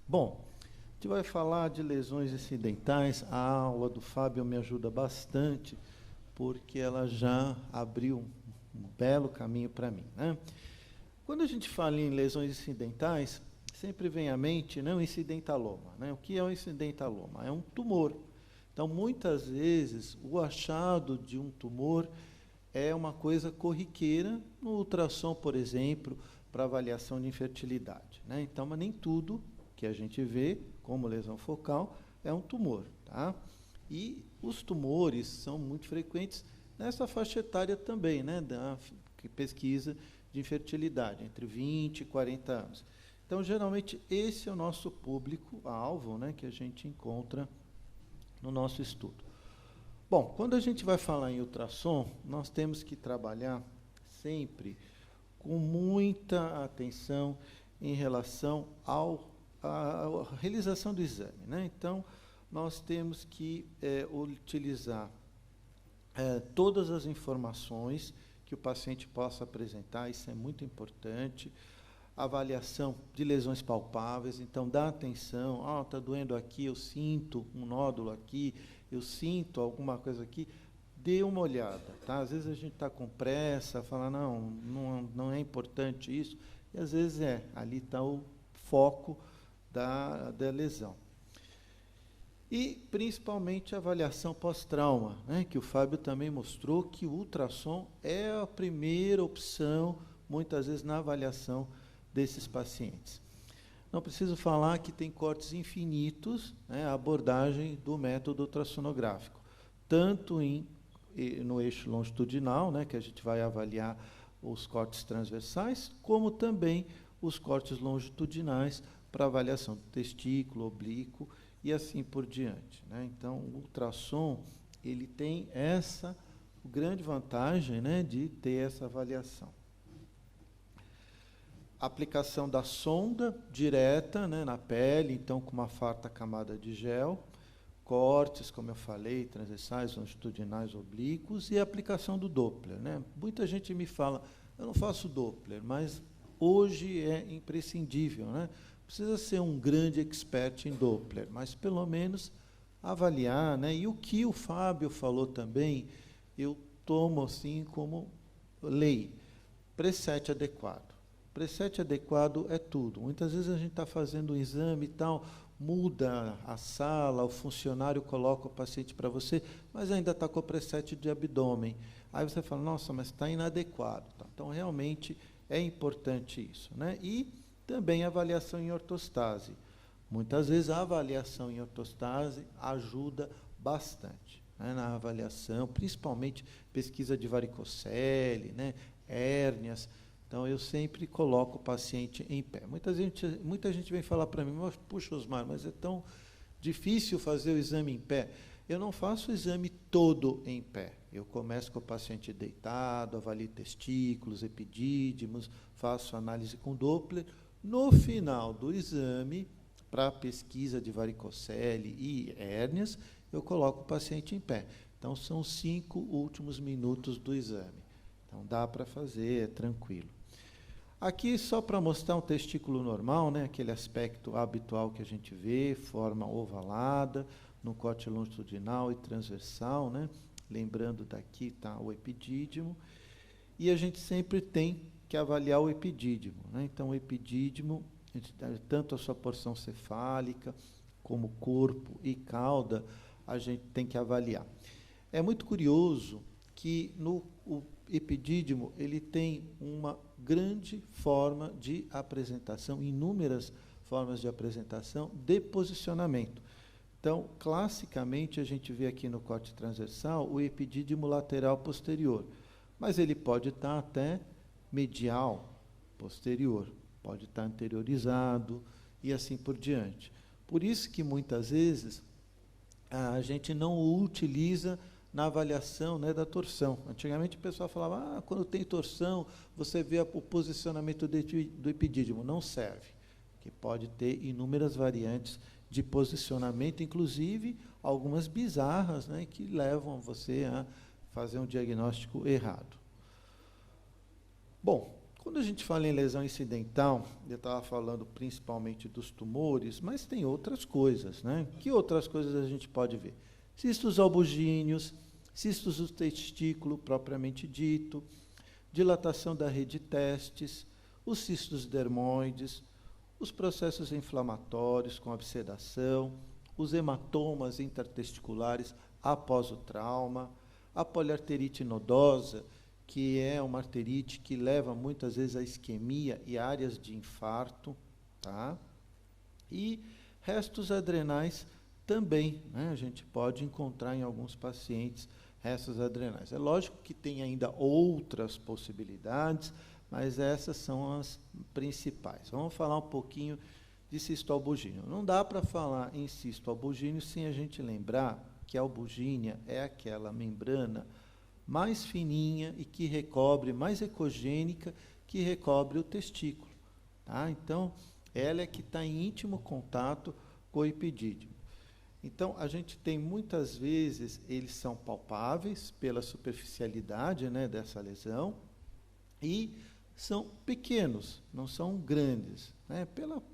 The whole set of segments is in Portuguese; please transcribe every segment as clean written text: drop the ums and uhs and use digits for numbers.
Bom, a gente vai falar de lesões incidentais. A aula do Fábio me ajuda bastante, porque ela já abriu um belo caminho para mim, né? Quando a gente fala em lesões incidentais, sempre vem à mente, né, o incidentaloma, né? O que é o incidentaloma? É um tumor. Então, muitas vezes, o achado de um tumor é uma coisa corriqueira no ultrassom, por exemplo, para avaliação de infertilidade, né? Então, mas nem tudo que a gente vê como lesão focal é um tumor, tá? E os tumores são muito frequentes nessa faixa etária também, né, da pesquisa de infertilidade, entre 20 e 40 anos. Então, geralmente, esse é o nosso público-alvo, né, que a gente encontra no nosso estudo. Bom, quando a gente vai falar em ultrassom, nós temos que trabalhar sempre com muita atenção em relação à realização do exame, né? Então, nós temos que utilizar todas as informações que o paciente possa apresentar, isso é muito importante. Avaliação de lesões palpáveis, então dá atenção, está doendo aqui, eu sinto um nódulo aqui, eu sinto alguma coisa aqui, dê uma olhada, tá? Às vezes a gente está com pressa, fala, não é importante isso, e às vezes ali está o foco da lesão. E, principalmente, a avaliação pós-trauma, né, que o Fábio também mostrou que o ultrassom é a primeira opção, muitas vezes, na avaliação desses pacientes. Não preciso falar que tem cortes infinitos, né, a abordagem do método ultrassonográfico, tanto no eixo longitudinal, né, que a gente vai avaliar os cortes transversais, como também os cortes longitudinais para avaliação do testículo, oblíquo, e assim por diante, né? Então, o ultrassom, ele tem essa grande vantagem, né, de ter essa avaliação. Aplicação da sonda direta, né, na pele, então com uma farta camada de gel, cortes, como eu falei, transversais, longitudinais, oblíquos, e a aplicação do Doppler, né? Muita gente me fala, eu não faço Doppler, mas hoje é imprescindível, né? Precisa ser um grande expert em Doppler, mas pelo menos avaliar, né? E o que o Fábio falou também, eu tomo assim como lei, preset adequado. Preset adequado é tudo. Muitas vezes a gente está fazendo um exame e tal, muda a sala, o funcionário coloca o paciente para você, mas ainda está com o preset de abdômen. Aí você fala, nossa, mas está inadequado. Tá? Então, realmente, é importante isso, né? E também a avaliação em ortostase. Muitas vezes a avaliação em ortostase ajuda bastante, né, na avaliação, principalmente pesquisa de varicocele, né, hérnias. Então, eu sempre coloco o paciente em pé. Muita gente vem falar para mim, puxa, Osmar, mas é tão difícil fazer o exame em pé. Eu não faço o exame todo em pé. Eu começo com o paciente deitado, avalio testículos, epidídimos, faço análise com Doppler. No final do exame, para pesquisa de varicocele e hérnias, eu coloco o paciente em pé. Então, são 5 últimos minutos do exame. Então, dá para fazer, é tranquilo. Aqui, só para mostrar um testículo normal, né, aquele aspecto habitual que a gente vê, forma ovalada, no corte longitudinal e transversal, né? Lembrando, daqui está o epidídimo. E a gente sempre tem que avaliar o epidídimo, né? Então, o epidídimo, tanto a sua porção cefálica, como corpo e cauda, a gente tem que avaliar. É muito curioso que o epidídimo ele tem uma grande forma de apresentação, inúmeras formas de apresentação de posicionamento. Então, classicamente, a gente vê aqui no corte transversal o epidídimo lateral posterior, mas ele pode estar até medial posterior, pode estar anteriorizado e assim por diante. Por isso que, muitas vezes, a gente não o utiliza na avaliação, né, da torção. Antigamente o pessoal falava, quando tem torção, você vê o posicionamento do epidídimo. Não serve, que pode ter inúmeras variantes de posicionamento, inclusive algumas bizarras, né, que levam você a fazer um diagnóstico errado. Bom, quando a gente fala em lesão incidental, eu estava falando principalmente dos tumores, mas tem outras coisas, né? Que outras coisas a gente pode ver? Cistos albugíneos, cistos do testículo propriamente dito, dilatação da rede testes, os cistos dermoides, os processos inflamatórios com absedação, os hematomas intertesticulares após o trauma, a poliarterite nodosa, que é uma arterite que leva muitas vezes à isquemia e áreas de infarto, tá? E restos adrenais também, né? A gente pode encontrar em alguns pacientes restos adrenais. É lógico que tem ainda outras possibilidades, mas essas são as principais. Vamos falar um pouquinho de cisto albugíneo. Não dá para falar em cisto albugíneo sem a gente lembrar que a albugínia é aquela membrana mais fininha e que recobre, mais ecogênica, que recobre o testículo. Tá? Então, ela é que está em íntimo contato com o epidídimo. Então, a gente tem muitas vezes, eles são palpáveis pela superficialidade, né, dessa lesão, e são pequenos, não são grandes, né,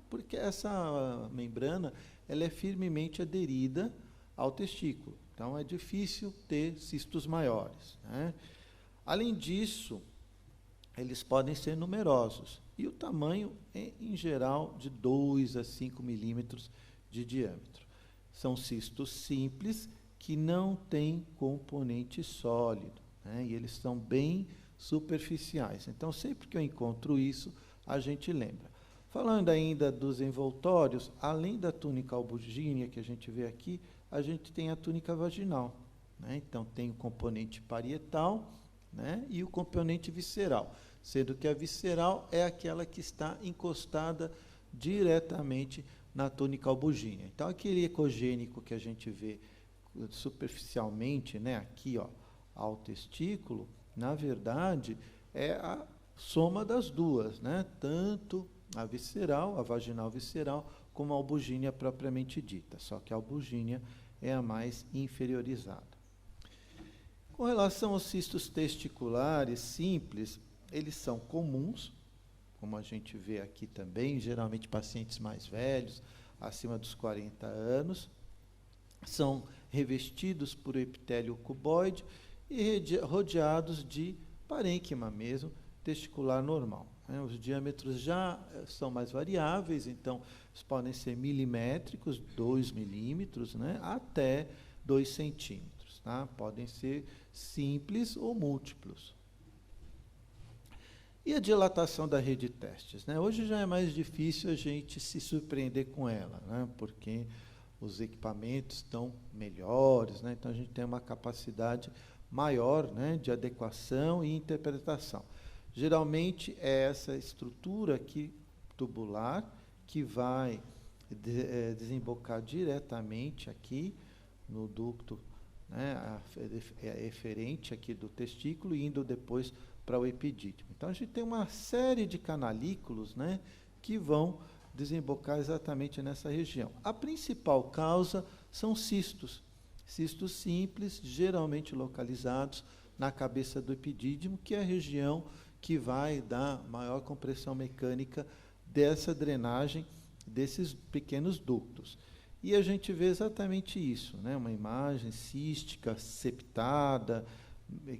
porque essa membrana ela é firmemente aderida ao testículo. Então, é difícil ter cistos maiores, né? Além disso, eles podem ser numerosos. E o tamanho é, em geral, de 2 a 5 milímetros de diâmetro. São cistos simples que não têm componente sólido, né? E eles são bem superficiais. Então, sempre que eu encontro isso, a gente lembra. Falando ainda dos envoltórios, além da túnica albugínea que a gente vê aqui, a gente tem a túnica vaginal, né? Então, tem o componente parietal, né, e o componente visceral, sendo que a visceral é aquela que está encostada diretamente na túnica albugínea. Então, aquele ecogênico que a gente vê superficialmente, né, aqui, ó, ao testículo, na verdade, é a soma das duas, né, tanto a visceral, a vaginal visceral, como a albugínea propriamente dita, só que a albugínea é a mais inferiorizada. Com relação aos cistos testiculares simples, eles são comuns, como a gente vê aqui também, geralmente pacientes mais velhos, acima dos 40 anos, são revestidos por epitélio cuboide e rodeados de parênquima mesmo, testicular normal. Os diâmetros já são mais variáveis, então eles podem ser milimétricos, 2 milímetros, né, até 2 centímetros. Tá? Podem ser simples ou múltiplos. E a dilatação da rede testes, né? Hoje já é mais difícil a gente se surpreender com ela, né? Porque os equipamentos estão melhores, né? Então a gente tem uma capacidade maior, né, de adequação e interpretação. Geralmente é essa estrutura aqui tubular que vai desembocar diretamente aqui no ducto, né, eferente aqui do testículo, indo depois para o epidídimo. Então, a gente tem uma série de canalículos, né, que vão desembocar exatamente nessa região. A principal causa são cistos simples, geralmente localizados na cabeça do epidídimo, que é a região que vai dar maior compressão mecânica dessa drenagem desses pequenos ductos. E a gente vê exatamente isso, né? Uma imagem cística, septada,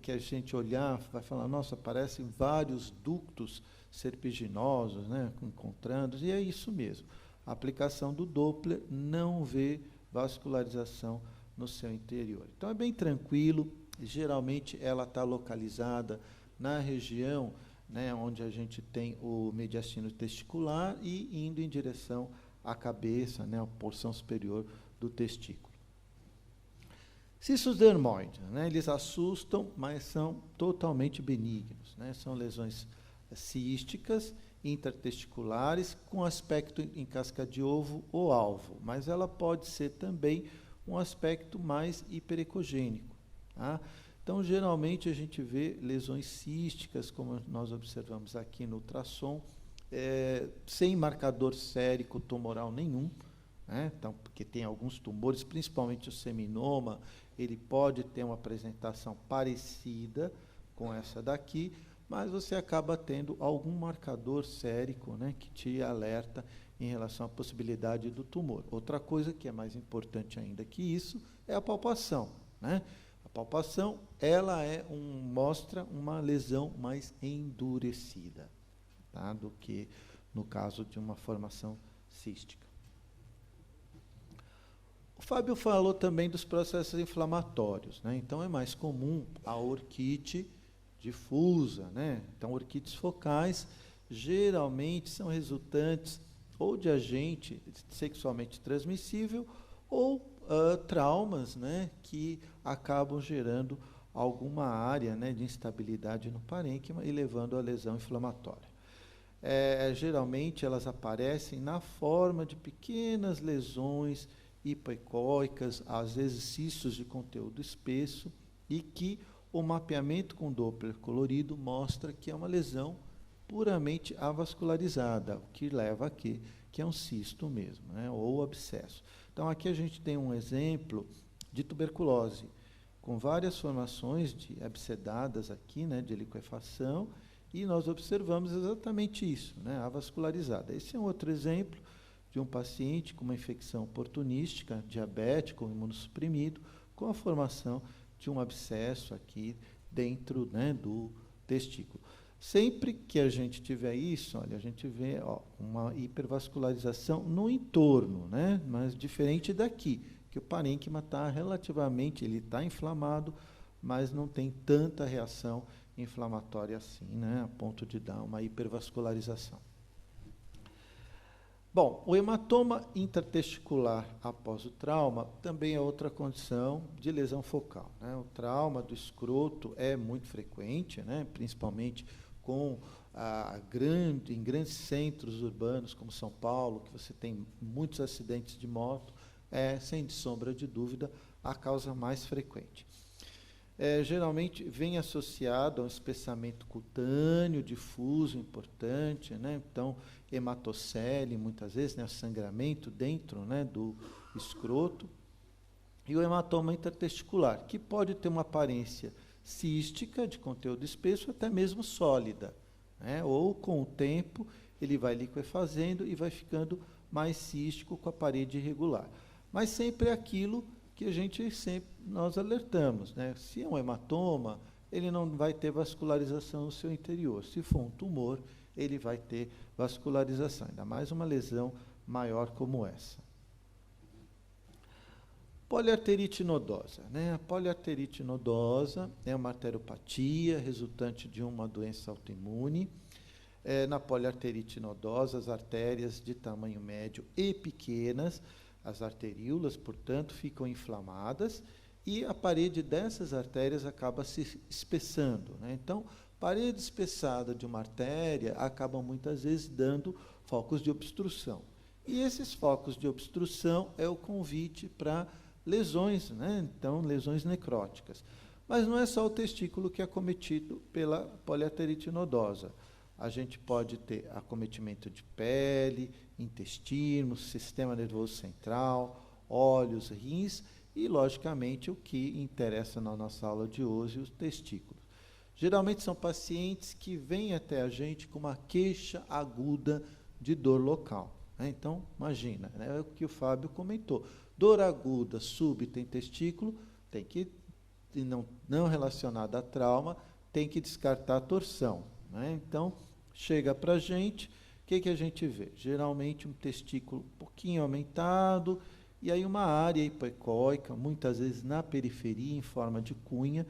que a gente olhar, vai falar, nossa, parecem vários ductos serpiginosos, né? Encontrando, e é isso mesmo. A aplicação do Doppler não vê vascularização no seu interior. Então, é bem tranquilo, geralmente ela está localizada na região, né, onde a gente tem o mediastino testicular e indo em direção à cabeça, né, a porção superior do testículo. Cistos dermoides, né, eles assustam, mas são totalmente benignos, né, são lesões císticas, intertesticulares, com aspecto em casca de ovo ou alvo, mas ela pode ser também um aspecto mais hiperecogênico. Tá? Então, geralmente, a gente vê lesões císticas, como nós observamos aqui no ultrassom, sem marcador sérico tumoral nenhum, né? Então, porque tem alguns tumores, principalmente o seminoma, ele pode ter uma apresentação parecida com essa daqui, mas você acaba tendo algum marcador sérico, né, que te alerta em relação à possibilidade do tumor. Outra coisa que é mais importante ainda que isso é a palpação, né? A palpação, ela mostra uma lesão mais endurecida, tá, do que no caso de uma formação cística. O Fábio falou também dos processos inflamatórios, né? Então é mais comum a orquite difusa, né? Então orquites focais geralmente são resultantes ou de agente sexualmente transmissível ou traumas, né, que acabam gerando alguma área, né, de instabilidade no parênquima e levando à lesão inflamatória. Geralmente elas aparecem na forma de pequenas lesões hipoecóicas, às vezes cistos de conteúdo espesso, e que o mapeamento com Doppler colorido mostra que é uma lesão puramente avascularizada, o que leva a que é um cisto mesmo, né, ou abscesso. Então, aqui a gente tem um exemplo de tuberculose, com várias formações de abscedadas aqui, né, de liquefação, e nós observamos exatamente isso, né, avascularizada. Esse é um outro exemplo de um paciente com uma infecção oportunística, diabético, imunossuprimido, com a formação de um abscesso aqui dentro, né, do testículo. Sempre que a gente tiver isso, olha, a gente vê uma hipervascularização no entorno, né, mas diferente daqui, que o parênquima está relativamente, ele está inflamado, mas não tem tanta reação inflamatória assim, né, a ponto de dar uma hipervascularização. Bom, o hematoma intertesticular após o trauma também é outra condição de lesão focal, né? O trauma do escroto é muito frequente, né? Principalmente em grandes centros urbanos como São Paulo, que você tem muitos acidentes de moto, sem sombra de dúvida, a causa mais frequente. Geralmente vem associado a um espessamento cutâneo difuso importante, né? Então, hematocele, muitas vezes, né? Sangramento dentro, né, do escroto, e o hematoma intertesticular, que pode ter uma aparência cística, de conteúdo espesso, até mesmo sólida, né? Ou, com o tempo, ele vai liquefazendo e vai ficando mais cístico com a parede irregular. Mas sempre é aquilo que nós alertamos, né? Se é um hematoma, ele não vai ter vascularização no seu interior. Se for um tumor, ele vai ter vascularização, ainda mais uma lesão maior como essa. Poliarterite nodosa, né? A poliarterite nodosa é uma arteriopatia resultante de uma doença autoimune. Na poliarterite nodosa, as artérias de tamanho médio e pequenas, as arteríolas, portanto, ficam inflamadas e a parede dessas artérias acaba se espessando, né? Então, parede espessada de uma artéria acabam muitas vezes dando focos de obstrução. E esses focos de obstrução é o convite para lesões, né? Então, lesões necróticas. Mas não é só o testículo que é acometido pela poliarterite nodosa. A gente pode ter acometimento de pele, intestino, sistema nervoso central, olhos, rins e, logicamente, o que interessa na nossa aula de hoje, os testículos. Geralmente são pacientes que vêm até a gente com uma queixa aguda de dor local, né? Então, imagina, né, é o que o Fábio comentou. Dor aguda, súbita em testículo, tem que, não relacionada a trauma, tem que descartar a torção, né? Então, chega para a gente, o que a gente vê? Geralmente um testículo um pouquinho aumentado, e aí uma área hipoecóica, muitas vezes na periferia, em forma de cunha,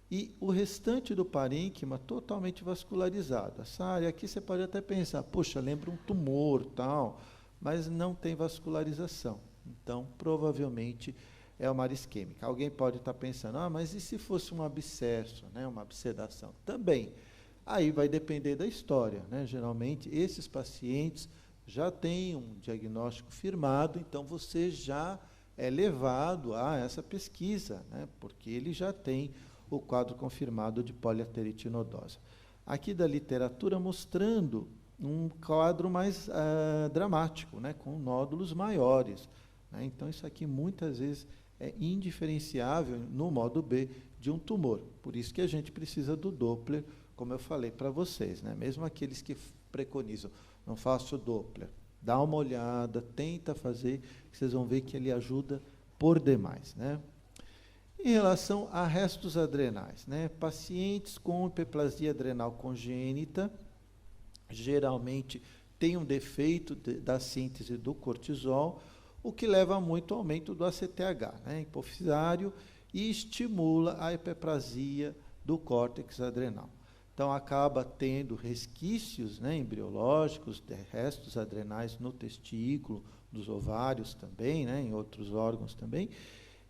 e o restante do parênquima totalmente vascularizado. Essa área aqui você pode até pensar, poxa, lembra um tumor, tal, mas não tem vascularização. Então, provavelmente, é uma área isquêmica. Alguém pode estar pensando, mas e se fosse um abscesso, né, uma abscedação? Também. Aí vai depender da história, né? Geralmente, esses pacientes já têm um diagnóstico firmado, então você já é levado a essa pesquisa, né? Porque ele já tem o quadro confirmado de poliarterite nodosa. Aqui da literatura mostrando um quadro mais dramático, né? Com nódulos maiores, né? Então, isso aqui muitas vezes é indiferenciável no modo B de um tumor. Por isso que a gente precisa do Doppler, como eu falei para vocês, né? Mesmo aqueles que preconizam, não faça o Doppler, dá uma olhada, tenta fazer, que vocês vão ver que ele ajuda por demais, né? Em relação a restos adrenais, né? Pacientes com hiperplasia adrenal congênita, geralmente tem um defeito da síntese do cortisol, o que leva muito ao aumento do ACTH, né, hipofisário, e estimula a hiperplasia do córtex adrenal. Então, acaba tendo resquícios, né, embriológicos, de restos adrenais no testículo, dos ovários também, né, em outros órgãos também,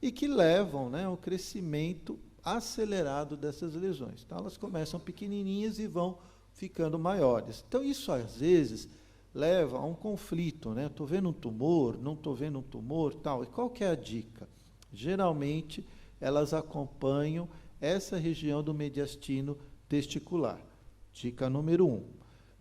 e que levam, né, ao crescimento acelerado dessas lesões. Então, elas começam pequenininhas e vão ficando maiores. Então, isso, às vezes, leva a um conflito, né? Estou vendo um tumor, não estou vendo um tumor, tal. E qual que é a dica? Geralmente, elas acompanham essa região do mediastino testicular. Dica número 1.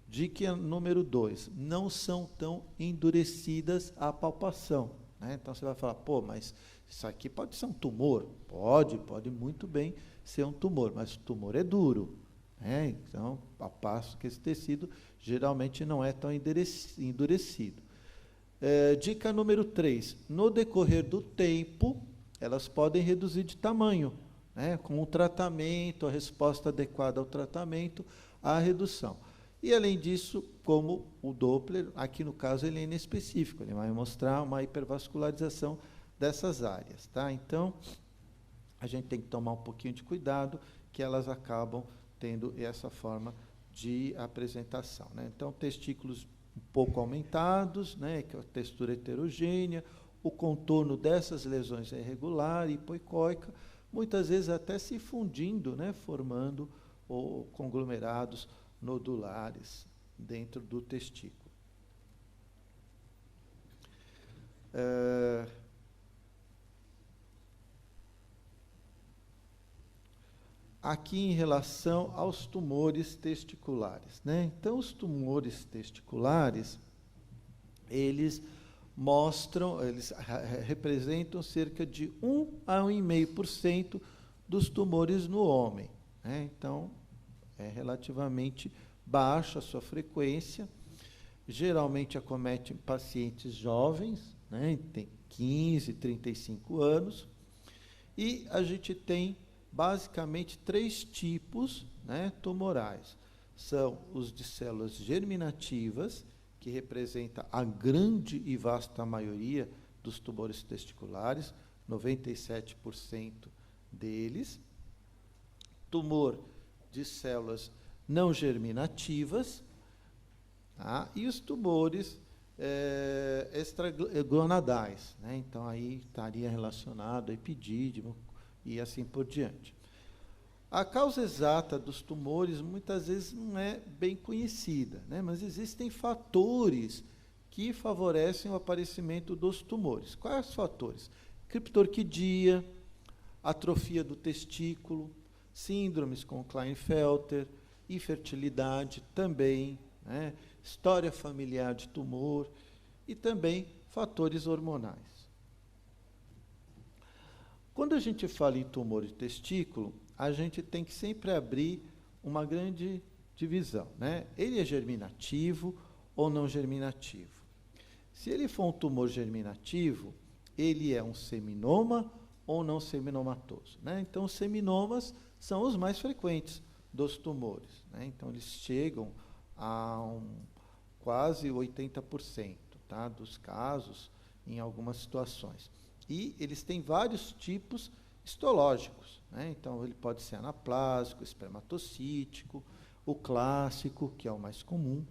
Dica número 2, não são tão endurecidas à palpação, né? Então, você vai falar, pô, mas isso aqui pode ser um tumor? Pode muito bem ser um tumor, mas o tumor é duro. Então, ao passo que esse tecido geralmente não é tão endurecido. Dica número 3. No decorrer do tempo, elas podem reduzir de tamanho, né? Com o tratamento, a resposta adequada ao tratamento, a redução. E, além disso, como o Doppler, aqui no caso ele é inespecífico, ele vai mostrar uma hipervascularização dessas áreas. Tá? Então, a gente tem que tomar um pouquinho de cuidado, que elas acabam tendo essa forma de apresentação, né? Então, testículos um pouco aumentados, né, que é a textura heterogênea, o contorno dessas lesões é irregular, hipoicóica, muitas vezes até se fundindo, né, formando conglomerados nodulares dentro do testículo. Aqui em relação aos tumores testiculares, né? Então, os tumores testiculares, eles representam cerca de 1 a 1,5% dos tumores no homem, né? Então, é relativamente baixa a sua frequência, geralmente acomete pacientes jovens, né? Tem 15, 35 anos, e a gente tem basicamente 3 tipos, né, tumorais. São os de células germinativas, que representa a grande e vasta maioria dos tumores testiculares, 97% deles. Tumor de células não germinativas, tá? E os tumores extragonadais, né? Então, aí estaria relacionado a epidídimo, e assim por diante. A causa exata dos tumores muitas vezes não é bem conhecida, né? Mas existem fatores que favorecem o aparecimento dos tumores. Quais os fatores? Criptorquidia, atrofia do testículo, síndromes com Klinefelter, infertilidade também, né? História familiar de tumor e também fatores hormonais. Quando a gente fala em tumor de testículo, a gente tem que sempre abrir uma grande divisão, né? Ele é germinativo ou não germinativo? Se ele for um tumor germinativo, ele é um seminoma ou não seminomatoso, né? Então, os seminomas são os mais frequentes dos tumores, né? Então, eles chegam a quase 80%, tá, dos casos em algumas situações. E eles têm vários tipos histológicos, né? Então, ele pode ser anaplásico, espermatocítico, o clássico, que é o mais comum.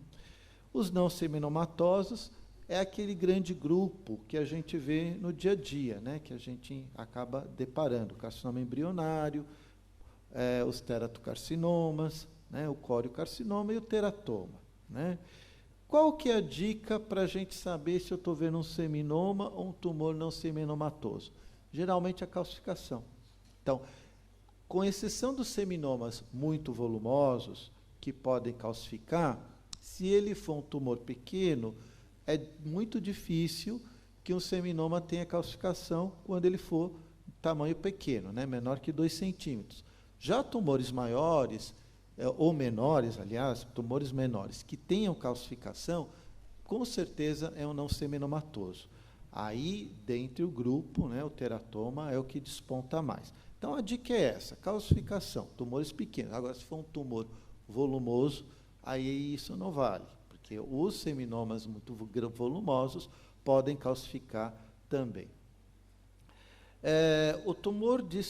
Os não seminomatosos é aquele grande grupo que a gente vê no dia a dia, né? Que a gente acaba deparando, o carcinoma embrionário, os teratocarcinomas, né? O coriocarcinoma e o teratoma, né? Qual que é a dica para a gente saber se eu estou vendo um seminoma ou um tumor não seminomatoso? Geralmente a calcificação. Então, com exceção dos seminomas muito volumosos, que podem calcificar, se ele for um tumor pequeno, é muito difícil que um seminoma tenha calcificação quando ele for tamanho pequeno, né? Menor que 2 centímetros. Já tumores maiores, ou menores, aliás, tumores menores, que tenham calcificação, com certeza é um não seminomatoso. Aí, dentre o grupo, né, o teratoma é o que desponta mais. Então, a dica é essa, calcificação, tumores pequenos. Agora, se for um tumor volumoso, aí isso não vale, porque os seminomas muito volumosos podem calcificar também. O tumor de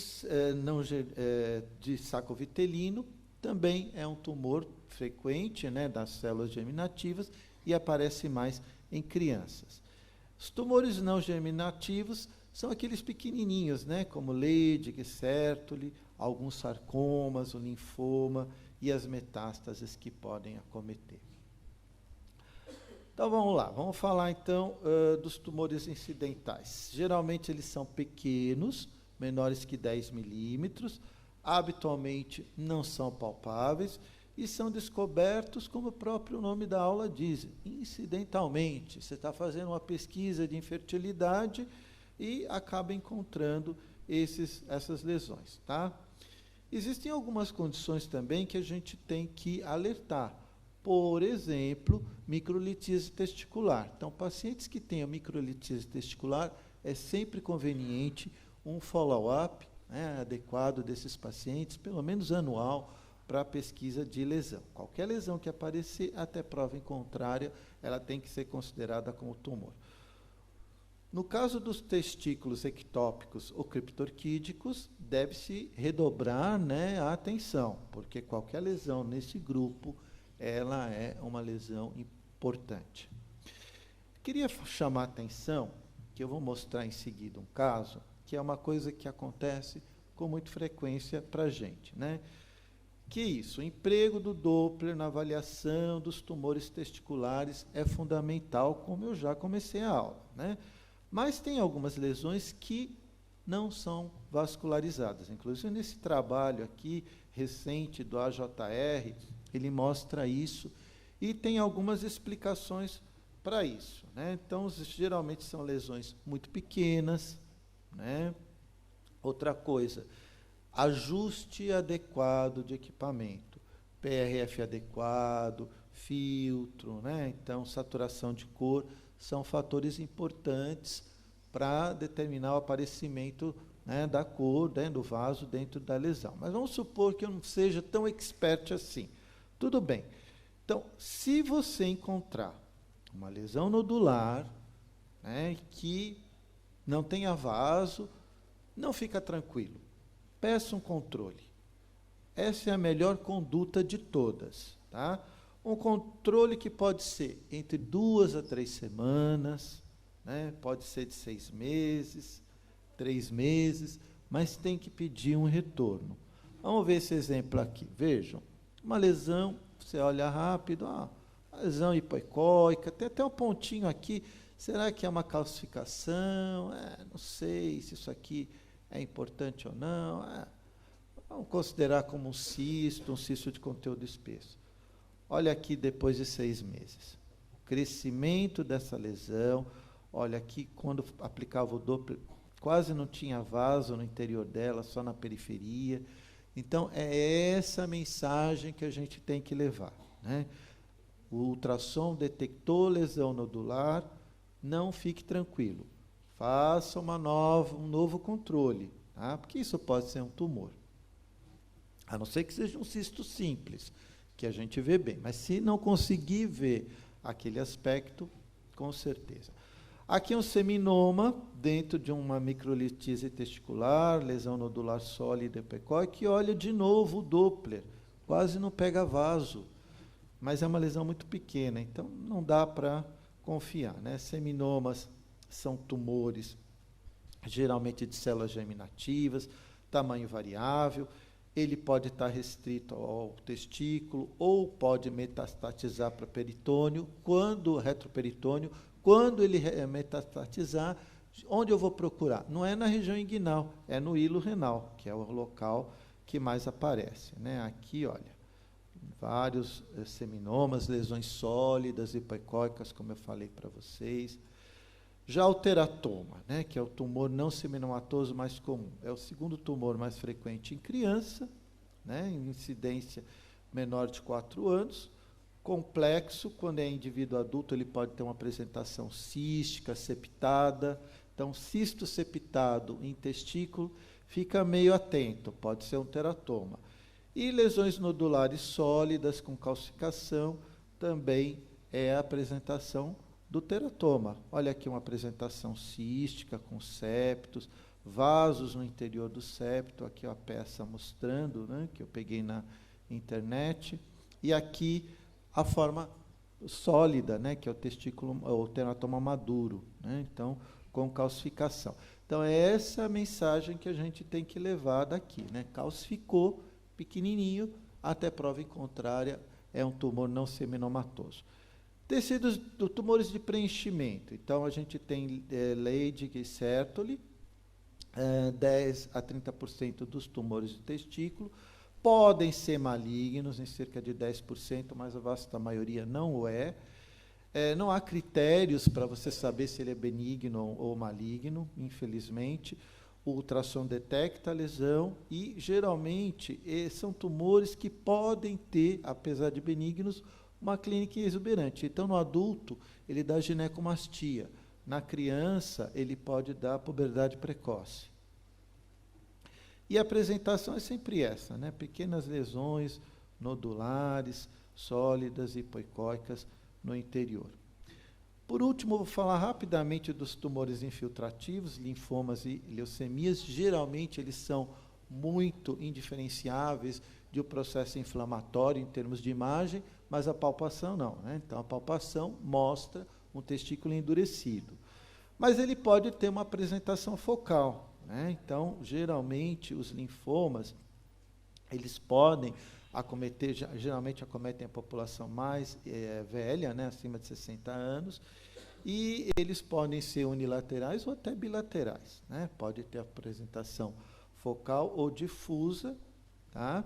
saco vitelino também é um tumor frequente, né, das células germinativas e aparece mais em crianças. Os tumores não germinativos são aqueles pequenininhos, né, como Leydig, Sertoli, alguns sarcomas, o linfoma e as metástases que podem acometer. Então, vamos lá. Vamos falar, então, dos tumores incidentais. Geralmente, eles são pequenos, menores que 10 milímetros, habitualmente não são palpáveis e são descobertos, como o próprio nome da aula diz, incidentalmente. Você está fazendo uma pesquisa de infertilidade e acaba encontrando essas lesões, tá? Existem algumas condições também que a gente tem que alertar. Por exemplo, microlitise testicular. Então, pacientes que tenham microlitise testicular, é sempre conveniente um follow-up, né, adequado desses pacientes, pelo menos anual, para a pesquisa de lesão. Qualquer lesão que aparecer, até prova em contrária, ela tem que ser considerada como tumor. No caso dos testículos ectópicos ou criptorquídicos, deve-se redobrar, né, a atenção, porque qualquer lesão nesse grupo, ela é uma lesão importante. Queria chamar a atenção, que eu vou mostrar em seguida um caso, que é uma coisa que acontece com muita frequência para a gente, né? Que isso, o emprego do Doppler na avaliação dos tumores testiculares é fundamental, como eu já comecei a aula, né? Mas tem algumas lesões que não são vascularizadas. Inclusive, nesse trabalho aqui, recente do AJR, ele mostra isso e tem algumas explicações para isso, né? Então, geralmente são lesões muito pequenas, né? Outra coisa, ajuste adequado de equipamento, PRF adequado, filtro, né? Então, saturação de cor são fatores importantes para determinar o aparecimento, né, da cor, né, do vaso dentro da lesão. Mas vamos supor que eu não seja tão expert assim. Tudo bem. Então, se você encontrar uma lesão nodular, né, que não tenha vaso, não fica tranquilo. Peça um controle. Essa é a melhor conduta de todas, tá? Um controle que pode ser entre 2 a 3 semanas, né? Pode ser de 6 meses, 3 meses, mas tem que pedir um retorno. Vamos ver esse exemplo aqui. Vejam, uma lesão, você olha rápido, uma lesão hipoecóica, tem até um pontinho aqui, será que é uma calcificação? Não sei se isso aqui é importante ou não. Vamos considerar como um cisto de conteúdo espesso. Olha aqui depois de 6 meses. O crescimento dessa lesão, olha aqui, quando aplicava o Doppler, quase não tinha vaso no interior dela, só na periferia. Então, é essa mensagem que a gente tem que levar, né? O ultrassom detectou lesão nodular, não fique tranquilo. Faça um novo controle, tá? Porque isso pode ser um tumor. A não ser que seja um cisto simples, que a gente vê bem. Mas se não conseguir ver aquele aspecto, com certeza. Aqui é um seminoma dentro de uma microlitise testicular, lesão nodular sólida hipoecóica, que olha de novo o Doppler, quase não pega vaso, mas é uma lesão muito pequena, então não dá para confiar, né? Seminomas são tumores, geralmente de células germinativas, tamanho variável, ele pode estar restrito ao testículo ou pode metastatizar para peritônio, retroperitônio, quando ele metastatizar, onde eu vou procurar? Não é na região inguinal, é no hilo renal, que é o local que mais aparece, né? Aqui, olha, vários seminomas, lesões sólidas, hipoecóicas, como eu falei para vocês. Já o teratoma, né, que é o tumor não seminomatoso mais comum, é o segundo tumor mais frequente em criança, né, em incidência menor de 4 anos, complexo, quando é indivíduo adulto, ele pode ter uma apresentação cística, septada. Então, cisto septado em testículo, fica meio atento, pode ser um teratoma. E lesões nodulares sólidas com calcificação, também é a apresentação do teratoma. Olha aqui uma apresentação cística com septos, vasos no interior do septo, aqui a peça mostrando, né, que eu peguei na internet, e aqui a forma sólida, né, que é o testículo, o teratoma maduro, né, então, com calcificação. Então, é essa a mensagem que a gente tem que levar daqui, né, calcificou, pequenininho, até prova em contrária, é um tumor não seminomatoso. Tecidos do tumores de preenchimento, então, a gente tem Leydig e Sertoli, 10 a 30% dos tumores de testículo, podem ser malignos, em cerca de 10%, mas a vasta maioria não o é. Não há critérios para você saber se ele é benigno ou maligno, infelizmente. O ultrassom detecta a lesão e, geralmente, são tumores que podem ter, apesar de benignos, uma clínica exuberante. Então, no adulto, ele dá ginecomastia. Na criança, ele pode dar puberdade precoce. E a apresentação é sempre essa, né? Pequenas lesões nodulares, sólidas e hipoicóicas no interior. Por último, vou falar rapidamente dos tumores infiltrativos, linfomas e leucemias. Geralmente, eles são muito indiferenciáveis de um processo inflamatório em termos de imagem, mas a palpação não, né? Então, a palpação mostra um testículo endurecido. Mas ele pode ter uma apresentação focal, né? Então, geralmente, os linfomas, eles podem acometer, geralmente acometem a população mais velha, né, acima de 60 anos, e eles podem ser unilaterais ou até bilaterais, né? Pode ter apresentação focal ou difusa, tá?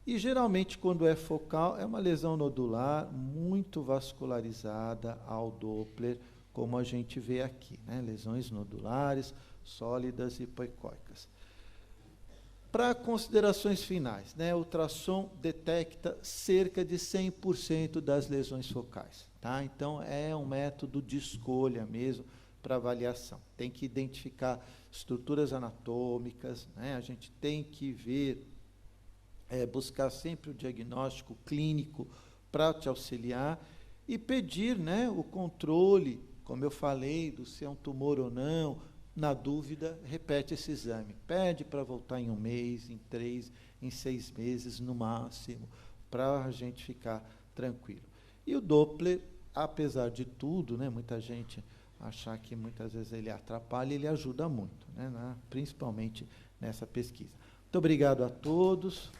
E, geralmente, quando é focal, é uma lesão nodular muito vascularizada ao Doppler, como a gente vê aqui, né? Lesões nodulares, sólidas e hipoicóicas. Para considerações finais, né, o ultrassom detecta cerca de 100% das lesões focais. Tá? Então, é um método de escolha mesmo para avaliação. Tem que identificar estruturas anatômicas, né? A gente tem que ver, buscar sempre o diagnóstico clínico para te auxiliar e pedir, né, o controle, como eu falei, do se é um tumor ou não. Na dúvida, repete esse exame. Pede para voltar em 1 mês, em 3, em 6 meses, no máximo, para a gente ficar tranquilo. E o Doppler, apesar de tudo, né, muita gente achar que muitas vezes ele atrapalha, ele ajuda muito, né, principalmente nessa pesquisa. Muito obrigado a todos.